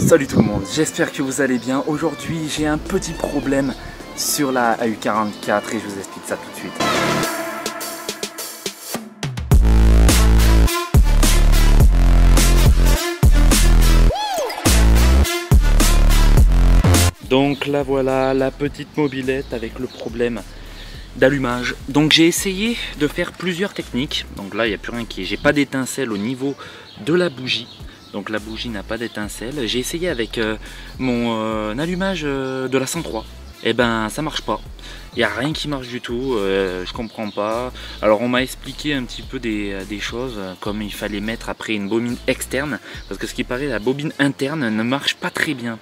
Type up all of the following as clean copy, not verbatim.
Salut tout le monde, j'espère que vous allez bien. Aujourd'hui j'ai un petit problème sur la AU44 et je vous explique ça tout de suite. Donc là voilà la petite mobilette avec le problème d'allumage. Donc j'ai essayé de faire plusieurs techniques. Donc là il n'y a plus rien qui est. J'ai pas d'étincelle au niveau de la bougie. Donc la bougie n'a pas d'étincelle. J'ai essayé avec mon allumage de la 103. Et ben ça marche pas. Il n'y a rien qui marche du tout. Je comprends pas. Alors on m'a expliqué un petit peu des choses, comme il fallait mettre après une bobine externe. Parce que ce qui paraît, la bobine interne ne marche pas très bien.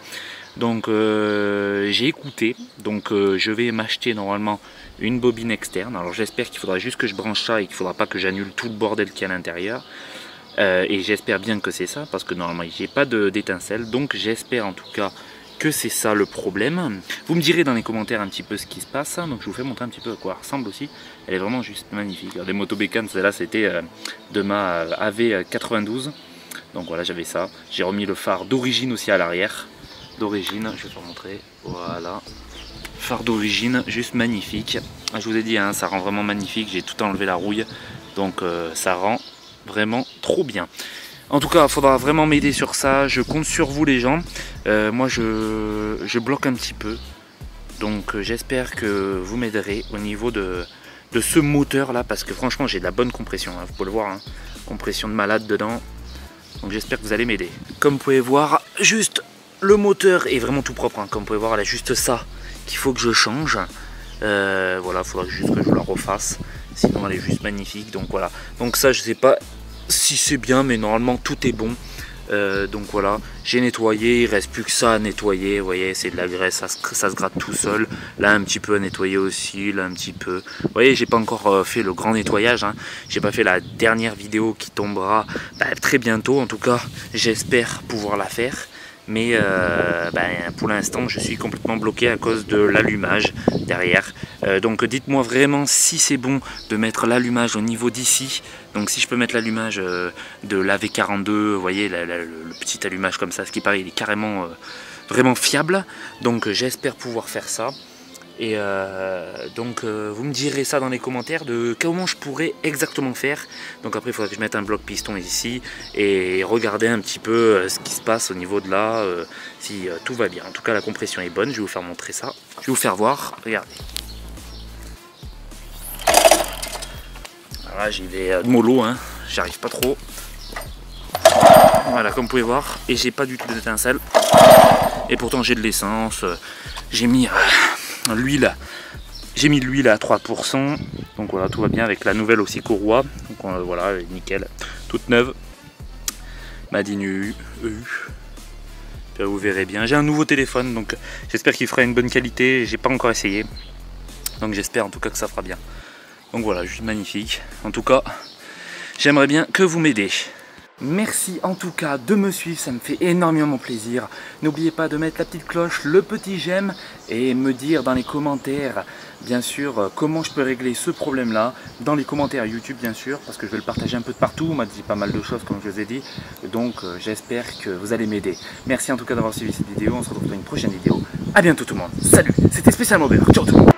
Donc j'ai écouté. Donc je vais m'acheter normalement une bobine externe. Alors j'espère qu'il faudra juste que je branche ça et qu'il ne faudra pas que j'annule tout le bordel qu'il y a à l'intérieur. Et j'espère bien que c'est ça, parce que normalement j'ai pas d'étincelle, donc j'espère en tout cas que c'est ça le problème. Vous me direz dans les commentaires un petit peu ce qui se passe, donc je vous fais montrer un petit peu à quoi elle ressemble aussi. Elle est vraiment juste magnifique. Alors, des motos bécanes, celle-là c'était de ma AV92, donc voilà, j'avais ça. J'ai remis le phare d'origine aussi à l'arrière, d'origine, je vais vous montrer, voilà. Phare d'origine, juste magnifique. Je vous ai dit, hein, ça rend vraiment magnifique, j'ai tout enlevé la rouille, donc ça rend vraiment trop bien. En tout cas, il faudra vraiment m'aider sur ça. Je compte sur vous les gens. Moi je bloque un petit peu. Donc j'espère que vous m'aiderez au niveau de ce moteur là. Parce que franchement j'ai de la bonne compression. Hein, vous pouvez le voir. Hein, compression de malade dedans. Donc j'espère que vous allez m'aider. Comme vous pouvez voir, juste le moteur est vraiment tout propre. Hein, comme vous pouvez voir, il y a juste ça qu'il faut que je change. Voilà, il faudra juste que je la refasse. Sinon elle est juste magnifique. Donc voilà. Donc ça je sais pas si c'est bien, mais normalement tout est bon. Donc voilà, j'ai nettoyé, il reste plus que ça à nettoyer. Vous voyez, c'est de la graisse, ça se gratte tout seul. Là un petit peu à nettoyer aussi, là un petit peu. Vous voyez, j'ai pas encore fait le grand nettoyage. Hein. J'ai pas fait la dernière vidéo qui tombera très bientôt. En tout cas, j'espère pouvoir la faire. Mais pour l'instant je suis complètement bloqué à cause de l'allumage derrière. Donc dites-moi vraiment si c'est bon de mettre l'allumage au niveau d'ici. Donc si je peux mettre l'allumage de la V42, vous voyez le petit allumage comme ça, ce qui paraît il est carrément vraiment fiable. Donc j'espère pouvoir faire ça. Et donc vous me direz ça dans les commentaires de comment je pourrais exactement faire. Donc après il faudra que je mette un bloc piston ici et regarder un petit peu ce qui se passe au niveau de là, si tout va bien. En tout cas la compression est bonne, je vais vous faire montrer ça. Je vais vous faire voir, regardez. Voilà, j'y vais mollo, hein, j'arrive pas trop. Voilà, comme vous pouvez voir, et j'ai pas du tout d'étincelle. Et pourtant j'ai de l'essence, j'ai mis l'huile, j'ai mis de l'huile à 3%, donc voilà, tout va bien avec la nouvelle aussi courroie, donc voilà, elle est nickel, toute neuve, Made in EU. Vous verrez bien, j'ai un nouveau téléphone, donc j'espère qu'il fera une bonne qualité, j'ai pas encore essayé, donc j'espère en tout cas que ça fera bien. Donc voilà, juste magnifique, en tout cas, j'aimerais bien que vous m'aidez. Merci en tout cas de me suivre, ça me fait énormément plaisir. N'oubliez pas de mettre la petite cloche, le petit j'aime et me dire dans les commentaires bien sûr comment je peux régler ce problème là. Dans les commentaires YouTube bien sûr, parce que je vais le partager un peu de partout, on m'a dit pas mal de choses comme je vous ai dit. Donc j'espère que vous allez m'aider. Merci en tout cas d'avoir suivi cette vidéo, on se retrouve dans une prochaine vidéo. A bientôt tout le monde, salut, c'était spécialement Beurre, ciao tout le monde.